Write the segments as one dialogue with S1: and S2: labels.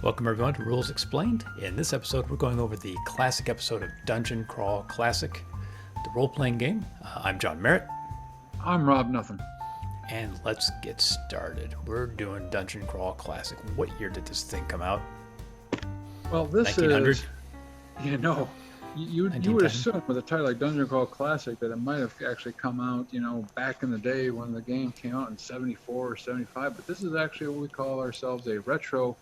S1: Welcome everyone to Rules Explained. In this episode, we're going over the classic episode of Dungeon Crawl Classic, the role-playing game. I'm John Merritt,
S2: I'm Rob Nothing.
S1: and let's get started. We're doing Dungeon Crawl Classic. What year did this thing come out?
S2: Well, this
S1: 1900?
S2: is, you would
S1: 1910?
S2: assume with a title like Dungeon Crawl Classic that it might have actually come out, back in the day when the game came out in 74 or 75. But this is actually what we call ourselves a retro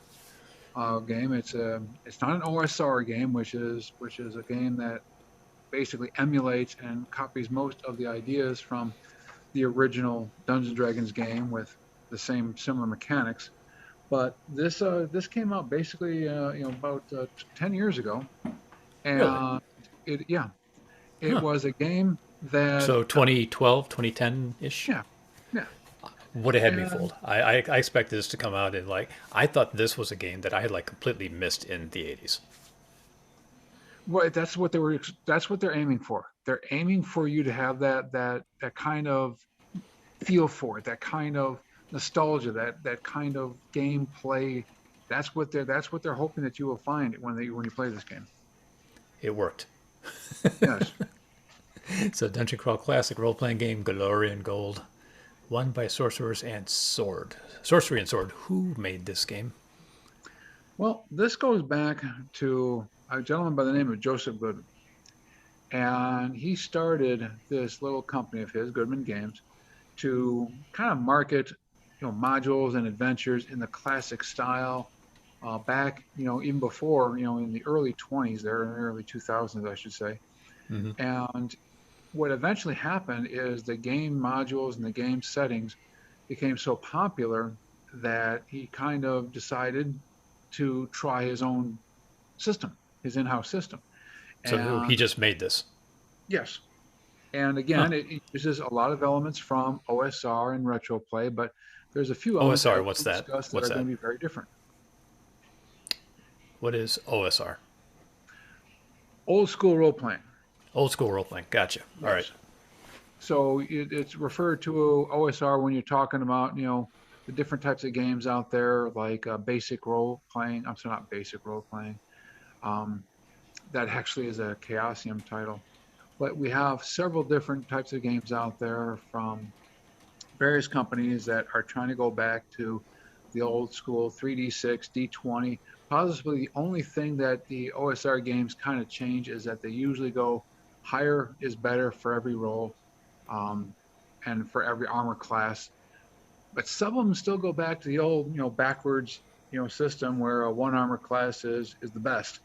S2: game. It's not an OSR game, which is a game that basically emulates and copies most of the ideas from the original Dungeons and Dragons game with the same similar mechanics. But this came out basically about 10 years ago,
S1: Really?
S2: and it
S1: Huh.
S2: was a game that
S1: So 2012, 2010-ish?
S2: yeah yeah
S1: Would have had me
S2: and
S1: fooled. I expected this to come out in I thought this was a game that I had completely missed in the 80s.
S2: well, that's what they're aiming for. They're aiming for you to have that kind of feel for it, that kind of nostalgia, that kind of gameplay. That's what they're hoping that you will find when you play this game.
S1: It worked.
S2: Yes.
S1: So Dungeon Crawl Classic role-playing game, Glory and Gold. Won by Sorcerers and Sword. Sorcery and Sword. Who made this game?
S2: Well, this goes back to a gentleman by the name of Joseph Goodman, and he started this little company of his, Goodman Games, to kind of market, modules and adventures in the classic style. Back, even before, in the early 20s, there in the early 2000s, I should say.
S1: Hmm.
S2: And what eventually happened is the game modules and the game settings became so popular that he kind of decided to try his own system, his in-house system.
S1: So he
S2: And
S1: just made this.
S2: yes, and
S1: Huh.
S2: again, it uses a lot of elements from OSR and retro play, but there's a few elements
S1: OSR,
S2: that
S1: what's
S2: we'll
S1: that?
S2: discuss that
S1: What's
S2: are
S1: that?
S2: going to be very different.
S1: What is OSR?
S2: Old school role playing,
S1: Old school role playing. Gotcha. All right.
S2: yes. So it's referred to OSR when you're talking about, the different types of games out there, like basic role playing. I'm sorry, not basic role playing. Um, that actually is a Chaosium title. But we have several different types of games out there from various companies that are trying to go back to the old school 3D6, D20. Possibly the only thing that the OSR games kind of change is that they usually go higher is better for every role, um, and for every armor class. But some of them still go back to the old, backwards, system where a one armor class is the best.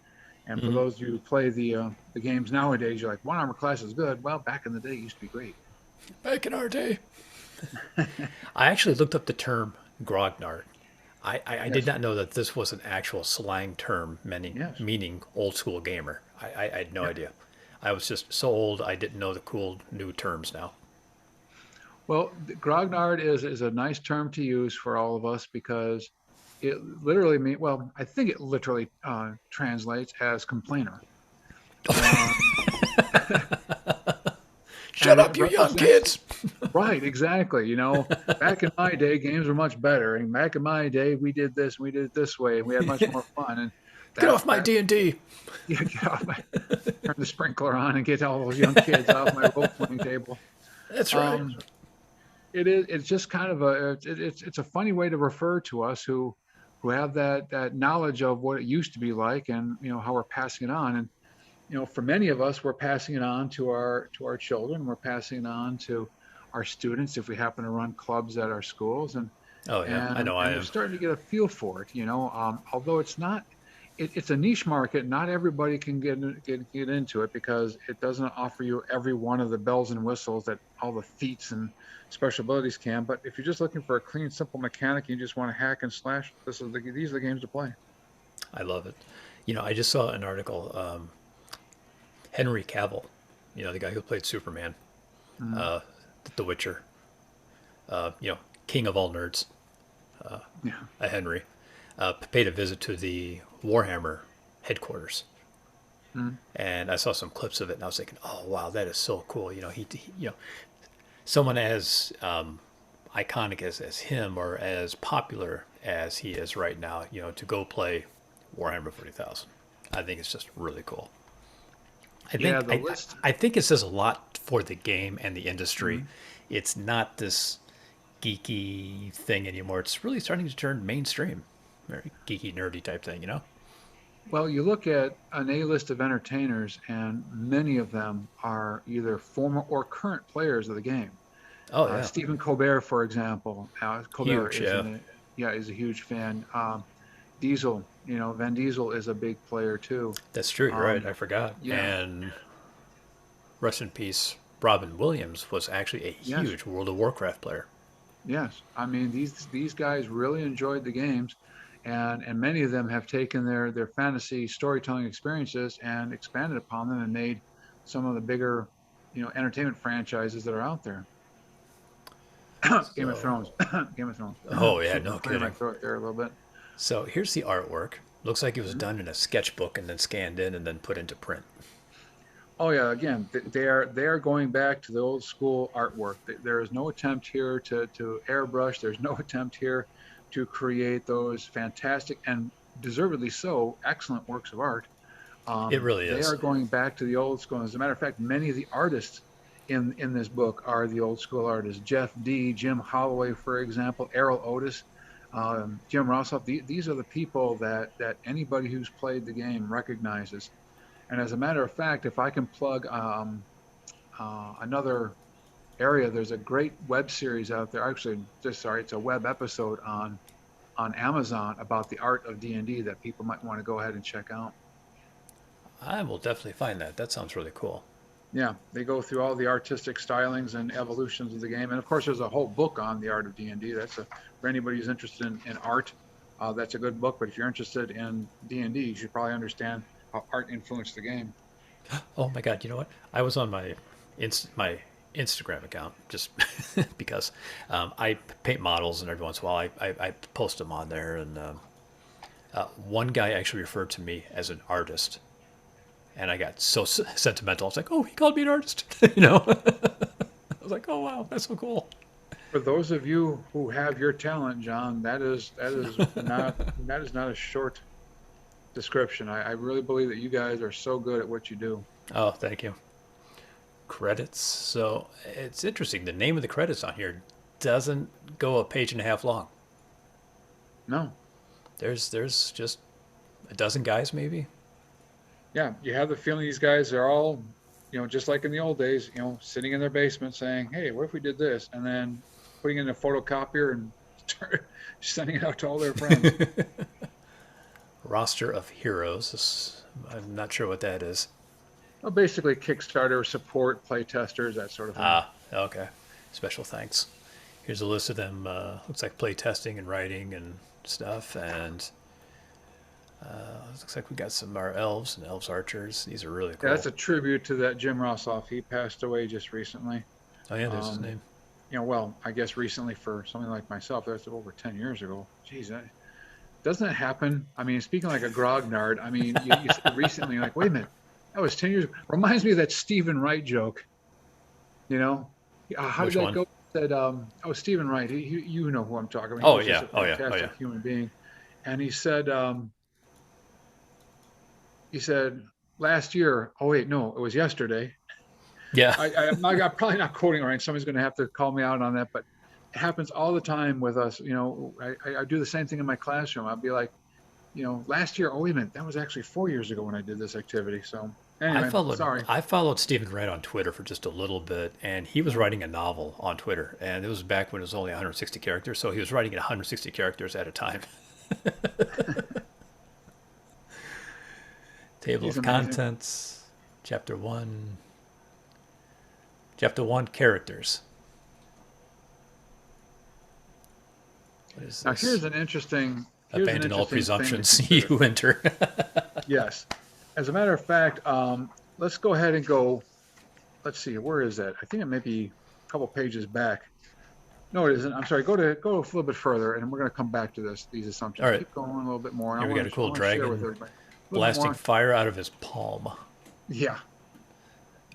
S2: And for
S1: Hmm.
S2: those of you who play the games nowadays, you're like, one armor class is good. Well, back in the day, it used to be great.
S1: Back in our day. I actually looked up the term grognard. I did
S2: Yes,
S1: not know that this was an actual slang term
S2: yes,
S1: meaning old school gamer. I had no
S2: yeah.
S1: idea. I was just so old I didn't know the cool new terms now.
S2: Well, grognard is a nice term to use for all of us because it literally means, well, I think it literally translates as complainer. And
S1: Shut
S2: and it
S1: up, you young
S2: represents
S1: kids!
S2: right, exactly. Back in my day, games were much better. And back in my day, we did this, we did it this way, and we had much more fun. And
S1: Get off my
S2: that
S1: D&D.
S2: yeah, get off my turn the sprinkler on and get all those young kids off my role playing table.
S1: That's right.
S2: Um, it's just kind of it's a funny way to refer to us who have that knowledge of what it used to be like, and how we're passing it on. And for many of us, we're passing it on to our children. We're passing it on to our students if we happen to run clubs at our schools, and
S1: Oh yeah, I
S2: and
S1: know I
S2: and they're
S1: am.
S2: starting to get a feel for it. Although it's not, it's a niche market. Not everybody can get into it because it doesn't offer you every one of the bells and whistles that all the feats and special abilities can. But if you're just looking for a clean, simple mechanic, you just want to hack and slash. These are the games to play.
S1: I love it. I just saw an article. Henry Cavill, the guy who played Superman,
S2: Mm,
S1: uh, The Witcher, king of all nerds,
S2: yeah.
S1: Henry, paid a visit to the Warhammer headquarters,
S2: Mm,
S1: and I saw some clips of it, and I was thinking, oh wow, that is so cool. Someone as iconic as him or as popular as he is right now, to go play Warhammer 40,000. I think it's just really cool. I
S2: Yeah,
S1: think
S2: the list.
S1: I think it says a lot for the game and the industry.
S2: Mhm.
S1: It's not this geeky thing anymore. It's really starting to turn mainstream, very geeky, nerdy type thing. You know?
S2: Well, you look at an A-list of entertainers, and many of them are either former or current players of the game.
S1: Oh yeah,
S2: Stephen Colbert, for example, Colbert
S1: huge.
S2: is
S1: Yeah,
S2: an yeah is a huge fan. Diesel, Van Diesel is a big player too.
S1: that's true. You're right.
S2: Um,
S1: I forgot.
S2: yeah,
S1: And rest in peace, Robin Williams was actually a
S2: yes,
S1: huge World of Warcraft player.
S2: yes. I mean, these guys really enjoyed the games, and many of them have taken their fantasy storytelling experiences and expanded upon them and made some of the bigger, entertainment franchises that are out there. Game of
S1: So,
S2: Thrones, Game of Thrones.
S1: oh yeah,
S2: Excuse me,
S1: no
S2: clearing my
S1: kidding.
S2: throat there a little bit.
S1: So here's the artwork. Looks like it was
S2: Mhm.
S1: done in a sketchbook and then scanned in and then put into print.
S2: Oh yeah, again, they are going back to the old school artwork. There is no attempt here to airbrush. There's no attempt here to create those fantastic and deservedly so excellent works of art.
S1: It really
S2: They
S1: is.
S2: are going back to the old school. As a matter of fact, many of the artists in this book are the old school artists. Jeff D, Jim Holloway, for example, Errol Otis, Jim Rossoff. These are the people that anybody who's played the game recognizes. And as a matter of fact, if I can plug another area, there's a great web series out there. Actually, just sorry, it's a web episode on Amazon about the art of D&D that people might want to go ahead and check out.
S1: I will definitely find that. That sounds really cool.
S2: Yeah, they go through all the artistic stylings and evolutions of the game, and of course, there's a whole book on the art of D&D. For anybody who's interested in art, that's a good book. But if you're interested in D&D, you should probably understand how art influenced the game.
S1: Oh my God, you know what? I was on my Instagram account just because I paint models and every once in a while I post them on there and one guy actually referred to me as an artist and I got so sentimental. I was like, oh, he called me an artist, you know. I was like, oh wow, that's so cool.
S2: For those of you who have your talent, John, that is not a short description. I really believe that you guys are so good at what you do.
S1: Oh, thank you. Credits. So it's interesting. The name of the credits on here doesn't go a page and a half long.
S2: No,
S1: There's just a dozen guys maybe.
S2: yeah, you have the feeling these guys are all, just like in the old days, sitting in their basement saying, "Hey, what if we did this?" And then putting it in a photocopier and start sending it out to all their friends.
S1: Roster of heroes. I'm not sure what that is.
S2: Well, basically, Kickstarter support, play testers, that sort of thing.
S1: Ah, okay. Special thanks. Here's a list of them. Looks like play testing and writing and stuff. And looks like we got some our elves and elves archers. These are really
S2: Yeah, that's
S1: cool.
S2: a tribute to that Jim Rossoff. He passed away just recently.
S1: Oh yeah, there's his
S2: Um,
S1: name.
S2: well, I guess recently for something like myself, that's over 10 years ago. Geez, doesn't that happen? I mean, speaking like a grognard, I mean, you said recently, you're like, wait a minute, that was 10 years. Reminds me of that Stephen Wright joke, you know? How did
S1: Which
S2: that
S1: one?
S2: go? He said, Stephen Wright, you know who I'm talking about. He
S1: Oh
S2: was just
S1: yeah.
S2: a
S1: Oh yeah. Oh yeah.
S2: fantastic human being. And he said, last year, oh wait, no, it was yesterday.
S1: Yeah.
S2: I'm probably not quoting right. Somebody's going to have to call me out on that, but it happens all the time with us. I do the same thing in my classroom. I'll be like, last year, oh wait a minute, that was actually 4 years ago when I did this activity. So
S1: I
S2: anyway,
S1: followed
S2: sorry.
S1: I followed Stephen Wright on Twitter for just a little bit, and he was writing a novel on Twitter, and it was back when it was only 160 characters, so he was writing it 160 characters at a time. Table
S2: He's
S1: of
S2: amazing.
S1: contents, chapter one. Chapter one, characters. What is
S2: Now
S1: this?
S2: here's an
S1: Abandon all
S2: interesting thing to
S1: presumptions.
S2: consider.
S1: You enter.
S2: Yes. As a matter of fact, let's go ahead and go. Let's see, where is that? I think it may be a couple pages back. No, it isn't. I'm sorry. Go a little bit further, and we're going to come back to these
S1: All
S2: assumptions.
S1: right.
S2: Keep going a little bit more, and
S1: Here we got a
S2: I
S1: cool
S2: want to share with
S1: dragon
S2: everybody a little bit
S1: blasting
S2: more.
S1: fire out of his palm.
S2: Yeah,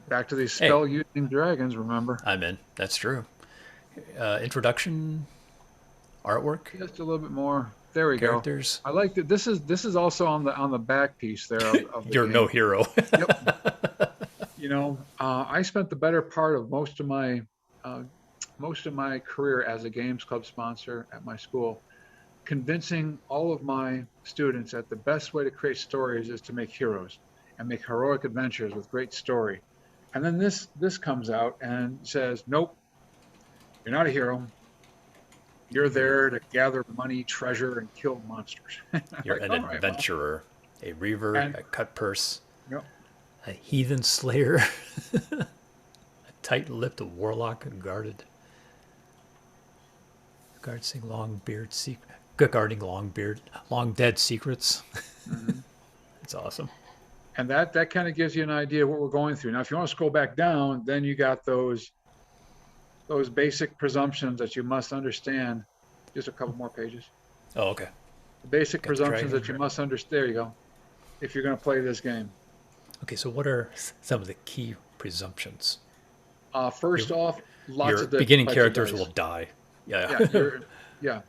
S2: back to these
S1: Hey,
S2: spell using dragons. Remember,
S1: I'm in. That's true. Introduction artwork.
S2: just a little bit more. There we go.
S1: characters.
S2: I like that. This is also on the back piece there of the
S1: You're no
S2: game.
S1: hero.
S2: Yep. I spent the better part of uh, most of my career as a games club sponsor at my school, convincing all of my students that the best way to create stories is to make heroes and make heroic adventures with great story. And then this comes out and says, nope, you're not a hero. You're
S1: you're
S2: there to gather money, treasure, and kill monsters.
S1: you're
S2: Like,
S1: an
S2: all right, well,
S1: adventurer, a reaver,
S2: and
S1: a cut purse,
S2: you know,
S1: a heathen slayer, a tight-lipped warlock guarding guarding long dead secrets.
S2: mhm.
S1: It's awesome.
S2: And that kind of gives you an idea of what we're going through. Now, if you want to scroll back down, then you got those basic presumptions that you must understand. Just a couple more pages.
S1: Oh, okay.
S2: The basic
S1: Got the
S2: presumptions
S1: dragon.
S2: that you must understand. There you go. If you're going to play this game.
S1: Okay, so what are some of the key presumptions? Your
S2: First off, lots
S1: your
S2: of different
S1: beginning
S2: types of
S1: characters will
S2: dice.
S1: die. Yeah.
S2: Yeah, yeah,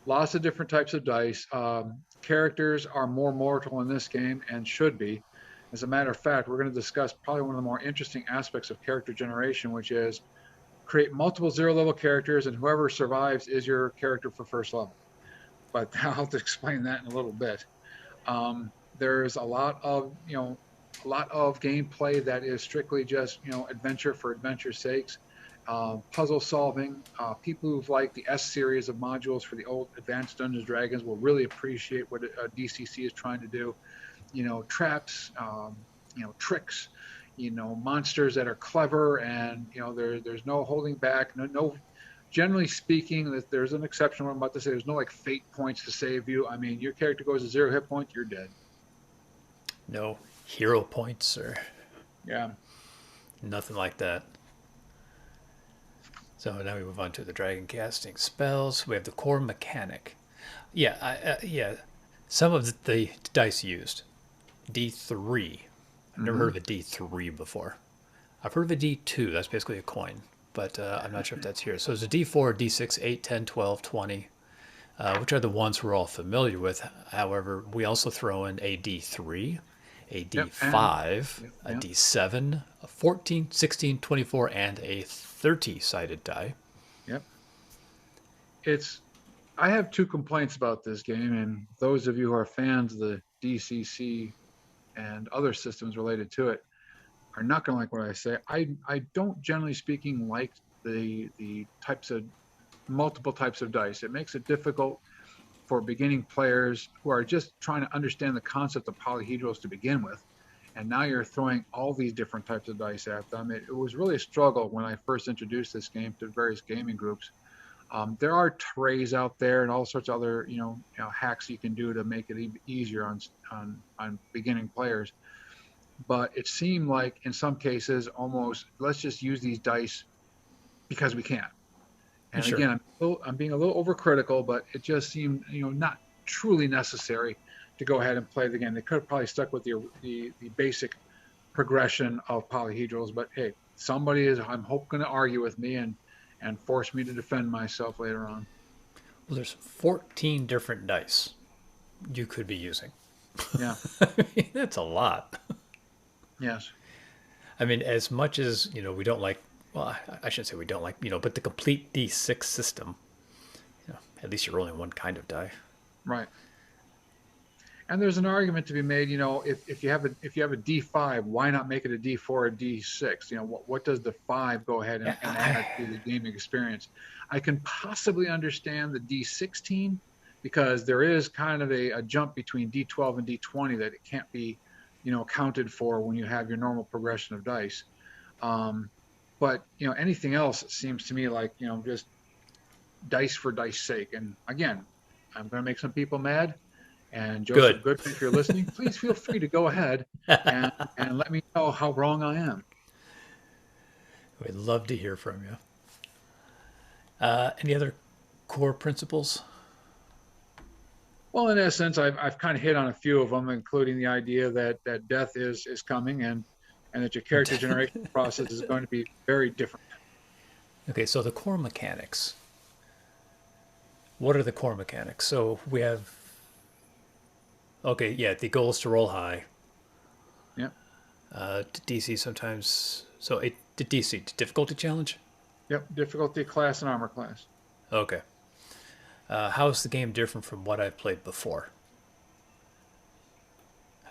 S2: lots of different types of dice. Characters are more mortal in this game and should be. As a matter of fact, we're going to discuss probably one of the more interesting aspects of character generation, which is create multiple zero level characters, and whoever survives is your character for first level. But I'll have to explain that in a little bit. There's a lot of gameplay that is strictly just adventure for adventure's sakes. Puzzle solving. People who've liked the S series of modules for the old Advanced Dungeons and Dragons will really appreciate what DCC is trying to do. Traps, tricks, monsters that are clever, and there's no holding back. No. Generally speaking, that there's an exception. What I'm about to say, there's no like fate points to save you. I mean, your character goes to 0 hit point, you're dead.
S1: No hero points or
S2: Yeah.
S1: nothing like that. So now we move on to the dragon casting spells. We have the core mechanic. Yeah. Some of the dice used. D3. I've never
S2: Hmm.
S1: heard of a D3 before. I've heard of a D2. That's basically a coin, but I'm not sure if that's here. So there's a D4, D6, 8, 10, 12, 20, which are the ones we're all familiar with. However, we also throw in a D3, a
S2: Yep. And
S1: D5,
S2: yep.
S1: a
S2: Yep.
S1: D7, a 14, 16, 24, and a 30-sided die.
S2: Yep. It's. I have two complaints about this game, and those of you who are fans of the DCC and other systems related to it are not going to like what I say. I don't generally speaking like the types of multiple types of dice. It makes it difficult for beginning players who are just trying to understand the concept of polyhedrals to begin with. And now you're throwing all these different types of dice at them. It was really a struggle when I first introduced this game to various gaming groups. There are trays out there and all sorts of other hacks you can do to make it easier on beginning players. But it seemed like in some cases almost let's just use these dice because we can. And
S1: Sure.
S2: again, I'm being a little overcritical, but it just seemed not truly necessary to go ahead and play the game. They could have probably stuck with the basic progression of polyhedrals, but hey, somebody is I'm hope going to argue with me and force me to defend myself later on.
S1: Well, there's 14 different dice you could be using.
S2: Yeah.
S1: I mean, that's a lot.
S2: Yes.
S1: I mean, as much as, we don't like, well, I shouldn't say we don't like, but the complete D6 system, at least you're rolling one kind of die.
S2: Right. And there's an argument to be made, if you have a D5, why not make it a D4 or a D6? What does the five go ahead
S1: Yeah,
S2: and add to the gaming experience? I can possibly understand the D16 because there is kind of a jump between D12 and D20 that it can't be, counted for when you have your normal progression of dice. Um, but anything else seems to me like just dice for dice sake. And again, I'm going to make some people mad. And
S1: good.
S2: Joseph Goodman, if you're listening, please feel free to go ahead and let me know how wrong I am.
S1: We'd love to hear from you. Any other core principles?
S2: Well, in essence, I've kind of hit on a few of them, including the idea that death is coming and that your character generation process is going to be very different.
S1: Okay, so the core mechanics. What are the core mechanics? So we have, okay, yeah, the goal is to roll high.
S2: Yep.
S1: DC sometimes, so the DC, difficulty challenge?
S2: Yep. Difficulty class and armor class.
S1: Okay. How is the game different from what I've played before?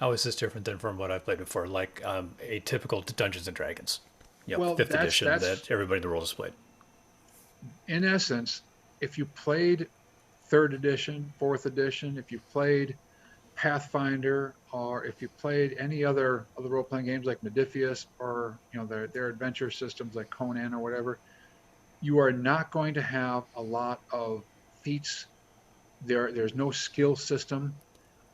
S1: How is this different than from what I've played before? Like a typical Dungeons and Dragons,
S2: Well,
S1: fifth edition
S2: that's
S1: that everybody in the world has played.
S2: in essence, if you played third edition, fourth edition, if you played Pathfinder, or if you played any other role playing games like Modifius, or their adventure systems like Conan or whatever, you are not going to have a lot of feats. There's no skill system.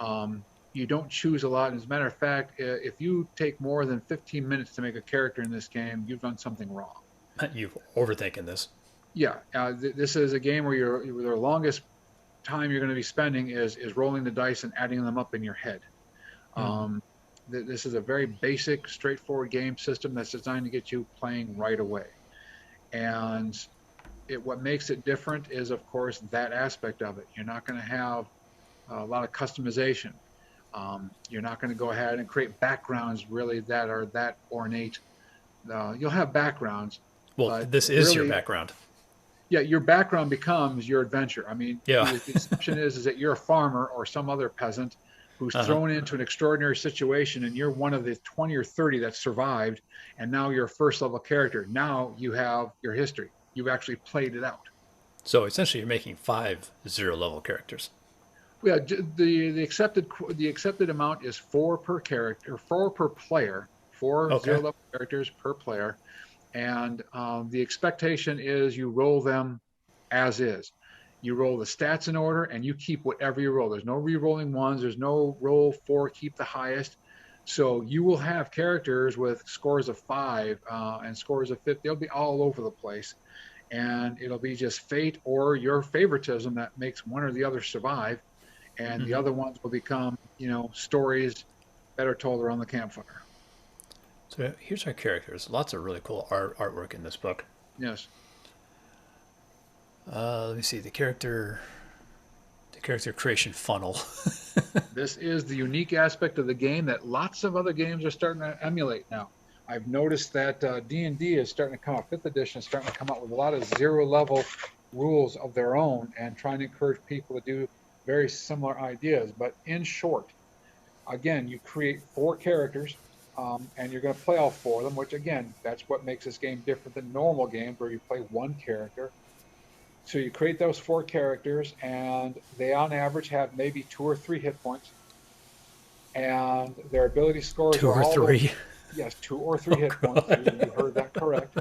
S2: Um, you don't choose a lot. As a matter of fact, if you take more than 15 minutes to make a character in this game, you've done something wrong.
S1: You've overthinking this.
S2: Yeah, this is a game where the longest time you're going to be spending is rolling the dice and adding them up in your head.
S1: Mm-hmm.
S2: Um, this is a very basic, straightforward game system that's designed to get you playing right away. And what makes it different is, of course, that aspect of it. You're not going to have a lot of customization. You're not going to go ahead and create backgrounds really that are that ornate. You'll have backgrounds,
S1: Well,
S2: but
S1: this is your
S2: really,
S1: background.
S2: yeah, your background becomes your adventure. I mean,
S1: Yeah.
S2: the exception is that you're a farmer or some other peasant who's
S1: Uh-huh.
S2: thrown into an extraordinary situation, and you're one of the 20 or 30 that survived, and now you're a first level character. Now you have your history. You've actually played it out.
S1: So essentially, you're making 5 0 level characters.
S2: Yeah, the accepted amount is four per character, four per player, four zero
S1: Okay.
S2: level characters per player, and the expectation is you roll them as is. You roll the stats in order, and you keep whatever you roll. There's no re-rolling ones. There's no roll four, keep the highest. So you will have characters with scores of 5 and scores of 50. They'll be all over the place, and it'll be just fate or your favoritism that makes one or the other survive, and the
S1: Mm-hmm.
S2: other ones will become, stories that are told around the campfire.
S1: So here's our characters. Lots of really cool artwork in this book.
S2: Yes.
S1: Let me see the character creation funnel.
S2: This is the unique aspect of the game that lots of other games are starting to emulate now. I've noticed that D&D is starting to come out, 5th edition is starting to come out with a lot of zero-level rules of their own and trying to encourage people to do very similar ideas. But in short, again, you create 4 characters, and you're going to play all 4 of them, which, again, that's what makes this game different than normal games where you play one character. So you create those 4 characters, and they on average have maybe 2 or 3 hit points, and their ability scores
S1: Two
S2: are
S1: or
S2: all over.
S1: three.
S2: Yes, 2 or 3 hit points. You heard that correct.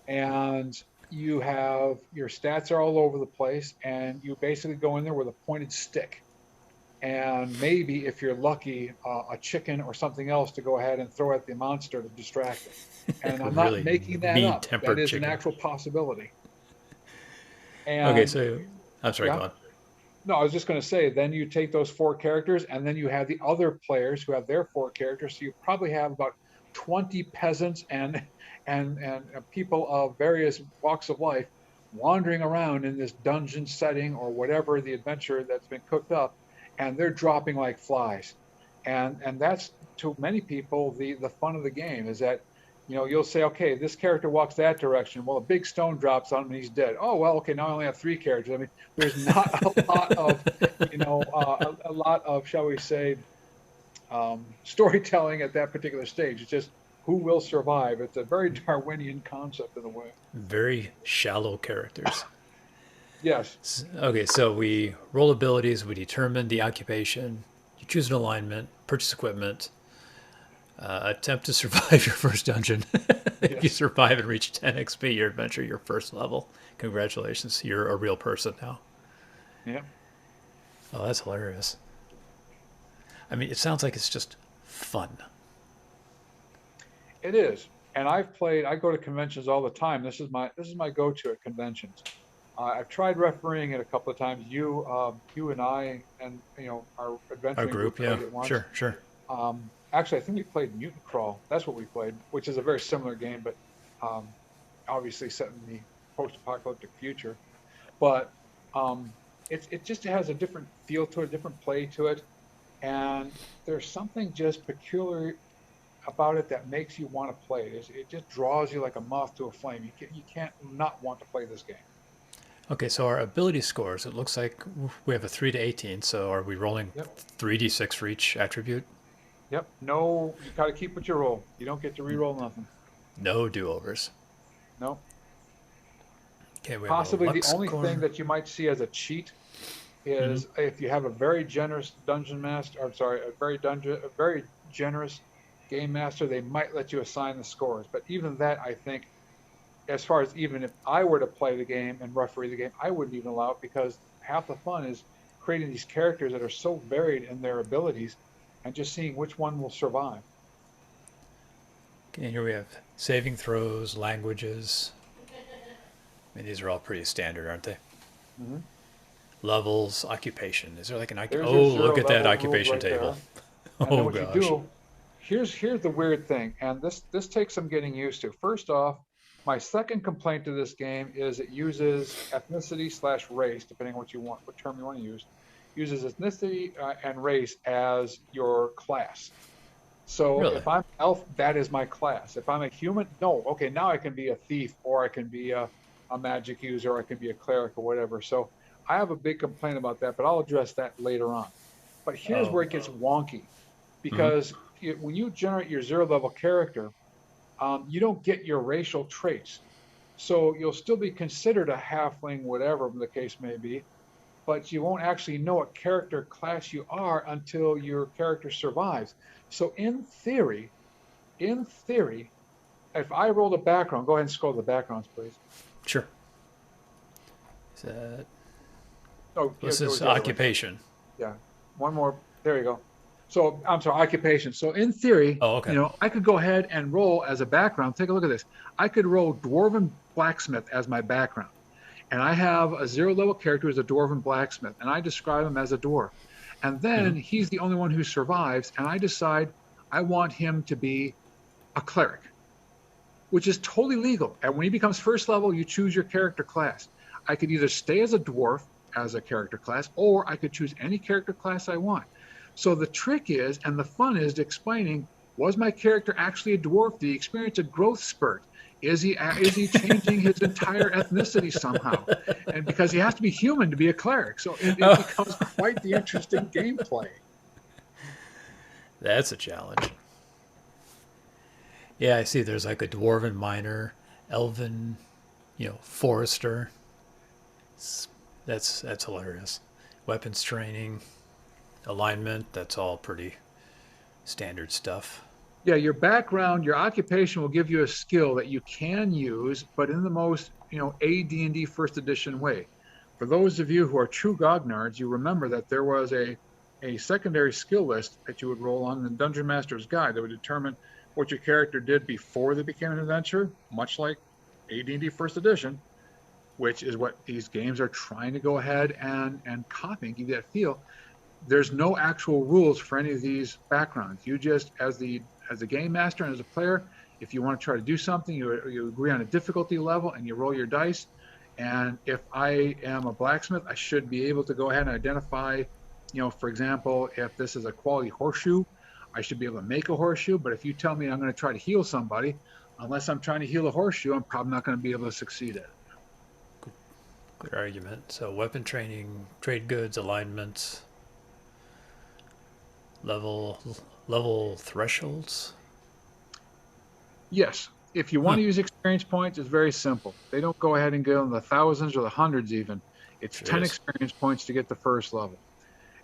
S2: And you have your stats are all over the place, and you basically go in there with a pointed stick, and maybe if you're lucky, a chicken or something else to go ahead and throw at the monster to distract it. And I'm not
S1: Really
S2: making that
S1: mean
S2: up. That
S1: tempered
S2: is an
S1: chicken.
S2: actual possibility.
S1: Okay,
S2: And
S1: so I'm sorry, go
S2: yeah.
S1: on.
S2: No, I was just going to say, then you take those 4 characters, and then you have the other players who have their 4 characters. So you probably have about 20 peasants and people of various walks of life wandering around in this dungeon setting or whatever the adventure that's been cooked up, and they're dropping like flies. And that's, to many people, the fun of the game is that, you'll say, okay, this character walks that direction. Well, a big stone drops on him and he's dead. Oh, well, okay, now I only have 3 characters. I mean, there's not a lot of, a lot of, shall we say, storytelling at that particular stage. It's just who will survive. It's a very Darwinian concept in a way.
S1: Very shallow characters.
S2: Yes,
S1: Okay, so we roll abilities, we determine the occupation, you choose an alignment, purchase equipment, attempt to survive your first dungeon. If you
S2: yes,
S1: survive and reach 10 XP, your adventure, your first level. Congratulations, you're a real person now.
S2: yeah,
S1: Oh, that's hilarious. I mean, it sounds like it's just fun.
S2: it is. And I go to conventions all the time. This is my go-to at conventions. I've tried refereeing it a couple of times. You and I and our
S1: Our
S2: adventuring group
S1: group, yeah,
S2: played it once.
S1: sure, sure.
S2: Actually, I think we played Mutant Crawl. That's what we played, which is a very similar game, but um, obviously set in the post-apocalyptic future. But it just has a different feel to it, a different play to it, and there's something just peculiar about it that makes you want to play it. It just draws you like a moth to a flame. You can't not want to play this game.
S1: Okay, so our ability scores, it looks like we have a 3 to 18, so are we rolling
S2: Yep.
S1: 3d6 for each attribute?
S2: Yep. No, you got to keep what you roll. You don't get to re-roll nothing.
S1: No do-overs.
S2: No.
S1: Okay, we have a
S2: Possibly the
S1: luck
S2: only thing
S1: score.
S2: that you might see as a cheat
S1: Hmm.
S2: is if you have a very generous dungeon master, I'm sorry, a very generous game master, they might let you assign the scores. But even that, I think, as far as even if I were to play the game and referee the game, I wouldn't even allow it because half the fun is creating these characters that are so varied in their abilities and just seeing which one will survive.
S1: Okay, and here we have saving throws, languages. I mean, these are all pretty standard, aren't they?
S2: Hmm.
S1: Levels, occupation. Is there like an
S2: There's
S1: oh,
S2: your
S1: look
S2: zero
S1: at that
S2: level rules
S1: occupation
S2: right
S1: table.
S2: there. And then
S1: Oh
S2: what you
S1: gosh.
S2: do, here's the weird thing, and this takes some getting used to. First off, my second complaint to this game is it uses ethnicity slash race, depending on what you want, what term you want to use, uses ethnicity and race as your class. So
S1: Really?
S2: if I'm elf, that is my class. If I'm a human, no, okay, now I can be a thief or I can be a magic user or I can be a cleric or whatever. So I have a big complaint about that, but I'll address that later on. But here's
S1: Oh.
S2: where it gets wonky
S1: Hmm.
S2: because when you generate your zero level character, you don't get your racial traits. So you'll still be considered a halfling, whatever the case may be, but you won't actually know what character class you are until your character survives. So in theory, if I rolled a background, go ahead and scroll the backgrounds, please.
S1: Sure. Is that,
S2: Oh, yeah,
S1: this
S2: it
S1: is
S2: was the other way.
S1: occupation.
S2: Yeah, one more. There you go. So I'm sorry, occupation. So in theory,
S1: Oh, okay.
S2: I could go ahead and roll as a background. Take a look at this. I could roll dwarven blacksmith as my background, and I have a zero level character who's a dwarven blacksmith, and I describe him as a dwarf. And
S1: Hmm.
S2: then he's the only one who survives, and I decide I want him to be a cleric, which is totally legal. And when he becomes first level, you choose your character class. I could either stay as a dwarf as a character class, or I could choose any character class I want. So the trick is, and the fun is explaining, was my character actually a dwarf? Did he experience a growth spurt? Is he changing his entire ethnicity somehow? And because he has to be human to be a cleric, so it
S1: Oh,
S2: becomes quite the interesting gameplay.
S1: that's a challenge. Yeah, I see. There's like a dwarven miner, elven, forester. That's hilarious. Weapons training, alignment. That's all pretty standard stuff.
S2: Yeah, your background, your occupation will give you a skill that you can use, but in the most, AD&D first edition way. For those of you who are true grognards, you remember that there was a secondary skill list that you would roll on the Dungeon Master's Guide that would determine what your character did before they became an adventurer, much like AD&D first edition, which is what these games are trying to go ahead and copy and give you that feel. There's no actual rules for any of these backgrounds. You just, as a game master and as a player, if you want to try to do something, you agree on a difficulty level and you roll your dice. And if I am a blacksmith, I should be able to go ahead and identify, for example, if this is a quality horseshoe, I should be able to make a horseshoe. But if you tell me I'm going to try to heal somebody, unless I'm trying to heal a horseshoe, I'm probably not going to be able to succeed at it.
S1: Good argument. So weapon training, trade goods, alignments, level level thresholds.
S2: Yes, if you want
S1: Huh.
S2: to use experience points, it's very simple. They don't go ahead and go in the thousands or the hundreds even. It's 10
S1: Jeez.
S2: experience points to get the first level.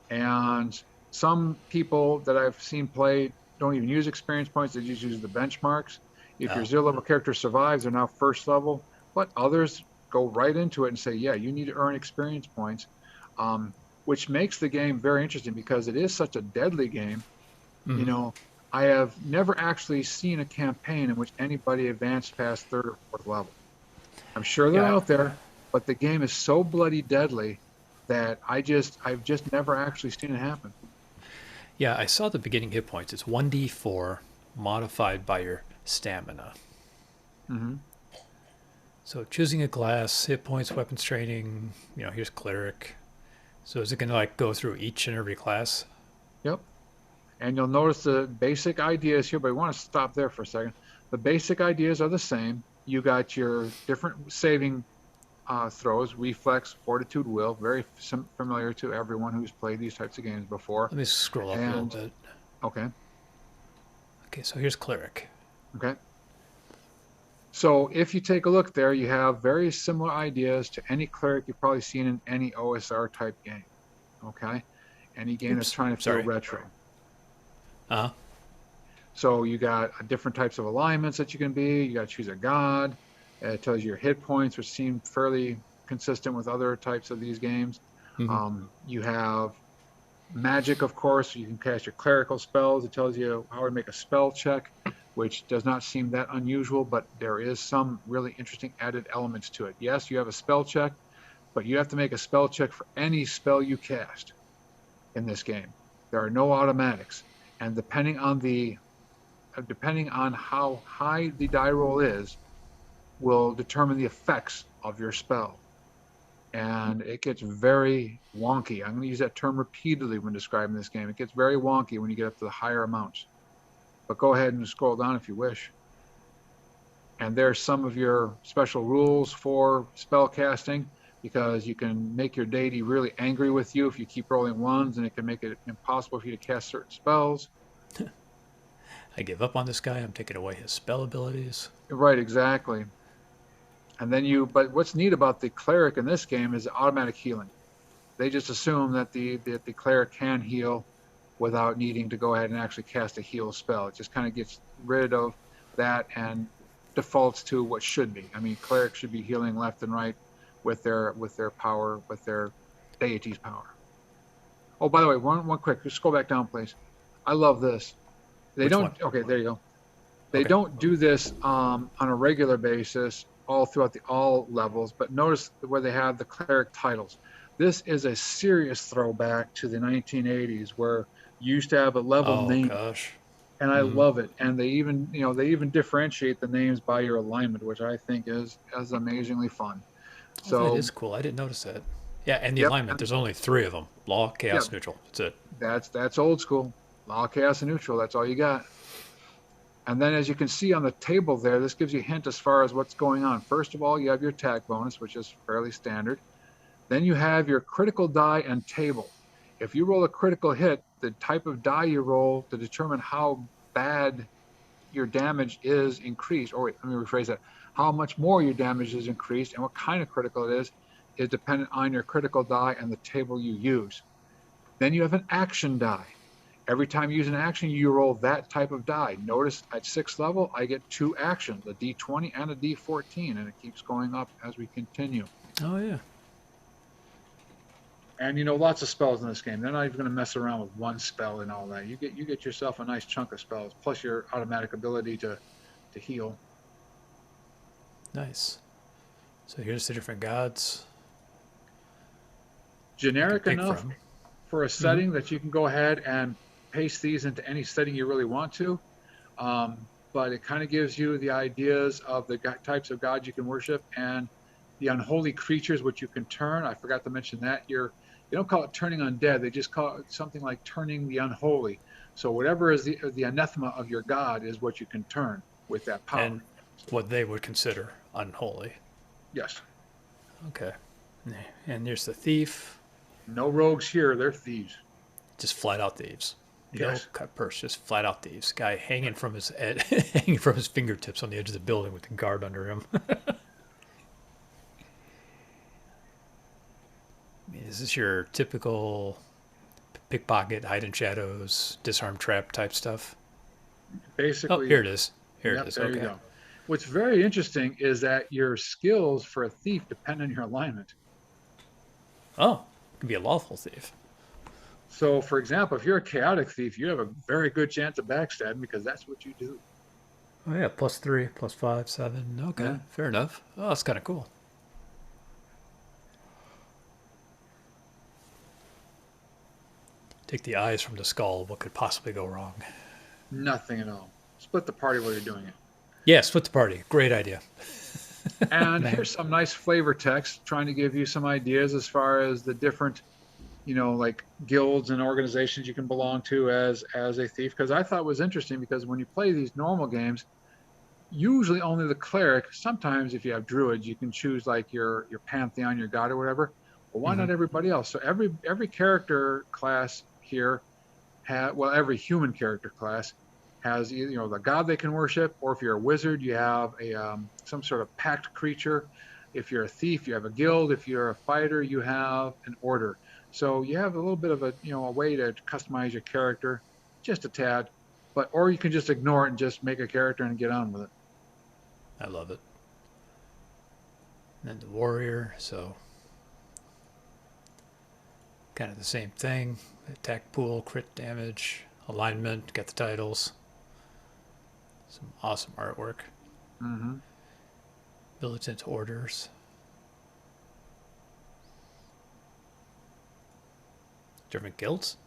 S2: And some people that I've seen play don't even use experience points, they just use the benchmarks. If your
S1: Oh.
S2: zero level character survives, they're now first level, but others go right into it and say, yeah, you need to earn experience points, um, which makes the game very interesting because it is such a deadly game. you
S1: Hmm.
S2: know, I have never actually seen a campaign in which anybody advanced past third or fourth level. I'm sure they're
S1: Yeah.
S2: out there, but the game is so bloody deadly that I've just never actually seen it happen.
S1: Yeah, I saw the beginning hit points. It's 1d4 modified by your stamina.
S2: Hmm.
S1: So choosing a class, hit points, weapons training, here's cleric. So is it going to like go through each and every class?
S2: Yep. And you'll notice the basic ideas here, but I want to stop there for a second. The basic ideas are the same. You got your different saving throws, reflex, fortitude, will, very familiar to everyone who's played these types of games before.
S1: Let me scroll up a little
S2: And
S1: bit.
S2: okay,
S1: Okay, so here's Cleric.
S2: okay. So if you take a look there, you have very similar ideas to any cleric you've probably seen in any OSR type game. Okay, any game that's
S1: Oops,
S2: trying to feel
S1: sorry.
S2: retro.
S1: Uh huh.
S2: So you got different types of alignments that you can be. You got to choose a god. It tells you your hit points, which seem fairly consistent with other types of these games.
S1: Mm-hmm.
S2: You have magic, of course. You can cast your clerical spells. It tells you how to make a spell check, which does not seem that unusual, but there is some really interesting added elements to it. Yes, you have a spell check, but you have to make a spell check for any spell you cast in this game. There are no automatics, and depending on how high the die roll is, will determine the effects of your spell. And it gets very wonky. I'm going to use that term repeatedly when describing this game. It gets very wonky when you get up to the higher amounts. But go ahead and scroll down if you wish. And there's some of your special rules for spell casting, because you can make your deity really angry with you if you keep rolling ones, and it can make it impossible for you to cast certain spells.
S1: I give up on this guy. I'm taking away his spell abilities.
S2: Right, exactly. But what's neat about the cleric in this game is automatic healing. They just assume that the cleric can heal without needing to go ahead and actually cast a heal spell. It just kind of gets rid of that and defaults to what should be. I mean, clerics should be healing left and right with their power, with their deity's power. Oh, by the way, one quick, just go back down, please. I love this. They
S1: Which one?
S2: don't. Okay, there you go. They
S1: Okay.
S2: don't do this on a regular basis all throughout all levels, but notice where they have the cleric titles. This is a serious throwback to the 1980s, where you used to have a level
S1: Oh
S2: name,
S1: gosh.
S2: and I
S1: Mm-hmm.
S2: love it. And they even differentiate the names by your alignment, which I think is amazingly fun.
S1: Oh, that
S2: So,
S1: is cool. I didn't notice that. Yeah, and the
S2: yep,
S1: alignment.
S2: and
S1: There's only three of them: law,
S2: yeah,
S1: chaos, neutral. That's it.
S2: that's old school. Law, chaos, and neutral. That's all you got. And then, as you can see on the table there, this gives you a hint as far as what's going on. First of all, you have your attack bonus, which is fairly standard. Then you have your critical die and table. If you roll a critical hit, the type of die you roll to determine how bad your damage is increased, or wait, let me rephrase that, how much more your damage is increased and what kind of critical it is dependent on your critical die and the table you use. Then you have an action die. Every time you use an action, you roll that type of die. Notice at 6th level, I get 2 actions, a D20 and a D14, and it keeps going up as we continue.
S1: Oh yeah.
S2: And lots of spells in this game. They're not even going to mess around with one spell and all that. You get yourself a nice chunk of spells, plus your automatic ability to heal.
S1: Nice. So here's the different gods you can
S2: Generic
S1: pick
S2: enough
S1: from.
S2: for a
S1: Mm-hmm.
S2: setting that you can go ahead and paste these into any setting you really want to. But it kind of gives you the ideas of the types of gods you can worship and the unholy creatures which you can turn. I forgot to mention that. They don't call it turning undead. They just call it something like turning the unholy. So whatever is the anathema of your god is what you can turn with that power.
S1: And what they would consider unholy.
S2: Yes.
S1: Okay. And there's the thief.
S2: No rogues here. They're thieves.
S1: Just flat out thieves. No
S2: Yes.
S1: cut purse, just flat out thieves. Guy hanging from his hanging from his fingertips on the edge of the building with the guard under him. Is this your typical pickpocket, hide in shadows, disarm trap type stuff? Oh,
S2: Basically,
S1: here it is. Here it
S2: yep,
S1: is.
S2: there you
S1: Okay.
S2: go. What's very interesting is that your skills for a thief depend on your alignment.
S1: Oh, it could be a lawful thief.
S2: So, for example, if you're a chaotic thief, you have a very good chance of backstabbing because that's what you do.
S1: Oh yeah, +3, +5, 7. Okay,
S2: Yeah.
S1: fair enough. Oh, that's kind of cool. Take the eyes from the skull. What could possibly go wrong?
S2: Nothing at all. Split the party while you're doing it.
S1: Yeah, split the party. Great idea.
S2: And
S1: Man.
S2: here's some nice flavor text trying to give you some ideas as far as the different like guilds and organizations you can belong to as a thief. Because I thought it was interesting because when you play these normal games, usually only the cleric. Sometimes if you have druids, you can choose like your pantheon, your god or whatever. Well, why
S1: Hmm.
S2: not everybody else? So every character class here well, every human character class has the god they can worship, or if you're a wizard, you have a some sort of pact creature. If you're a thief, you have a guild. If you're a fighter, you have an order. So you have a little bit of a way to customize your character, just a tad. But or you can just ignore it and just make a character and get on with it.
S1: I love it. And then the warrior, so kind of the same thing. Attack pool, crit damage, alignment, get the titles. Some awesome artwork.
S2: Mm-hmm.
S1: Militant orders. Different guilds.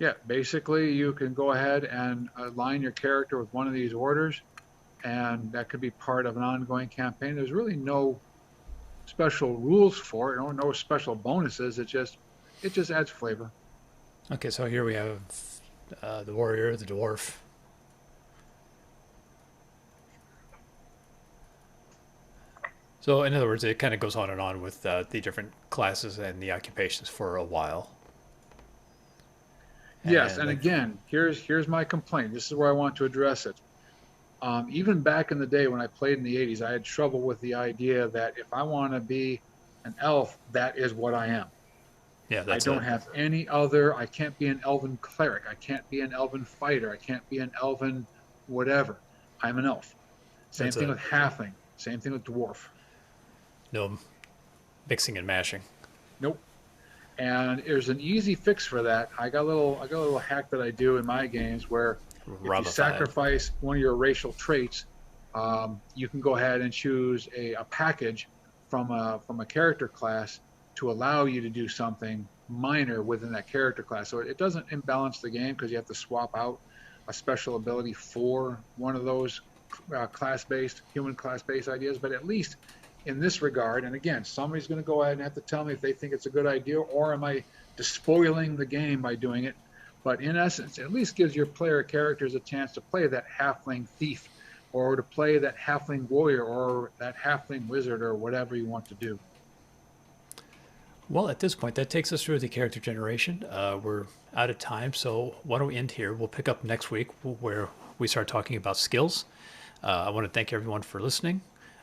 S2: Yeah, basically you can go ahead and align your character with one of these orders, and that could be part of an ongoing campaign. There's really no special rules for it, no special bonuses. It just adds flavor.
S1: Okay, so here we have the warrior, the dwarf. So in other words, it kind of goes on and on with the different classes and the occupations for a while.
S2: Yes,
S1: And
S2: and
S1: like,
S2: again, here's my complaint. This is where I want to address it. Even back in the day when I played in the '80s, I had trouble with the idea that if I want to be an elf, that is what I am.
S1: yeah,
S2: I
S1: that's
S2: don't
S1: a
S2: have any other. I can't be an elven cleric. I can't be an elven fighter. I can't be an elven whatever. I'm an elf. Same
S1: that's
S2: thing
S1: a
S2: with halfling. Same thing with dwarf.
S1: no mixing and mashing.
S2: Nope. And there's an easy fix for that. I got a little hack that I do in my games where if you
S1: Robify it.
S2: sacrifice one of your racial traits, you can go ahead and choose a package from a character class to allow you to do something minor within that character class. So it doesn't imbalance the game because you have to swap out a special ability for one of those class-based, human class-based ideas. But at least in this regard, and again, somebody's going to go ahead and have to tell me if they think it's a good idea, or am I despoiling the game by doing it? But in essence, it at least gives your player characters a chance to play that halfling thief, or to play that halfling warrior, or that halfling wizard, or whatever you want to do.
S1: Well, at this point, that takes us through the character generation. We're out of time, so why don't we end here? We'll pick up next week where we start talking about skills. I want to thank everyone for listening.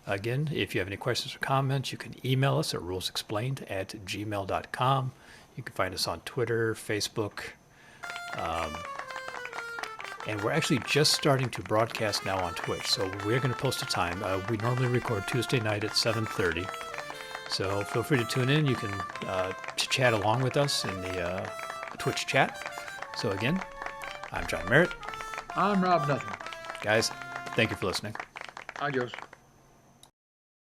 S1: Again, if you have any questions or comments, you can email us at rulesexplained@gmail.com. You can find us on Twitter, Facebook, and we're actually just starting to broadcast now on Twitch. So we're going to post a time. We normally record Tuesday night at 7:30. So feel free to tune in. You can chat along with us in the Twitch chat. So again, I'm John Merritt.
S2: I'm Rob Nothing.
S1: Guys, thank you for listening.
S2: Adios.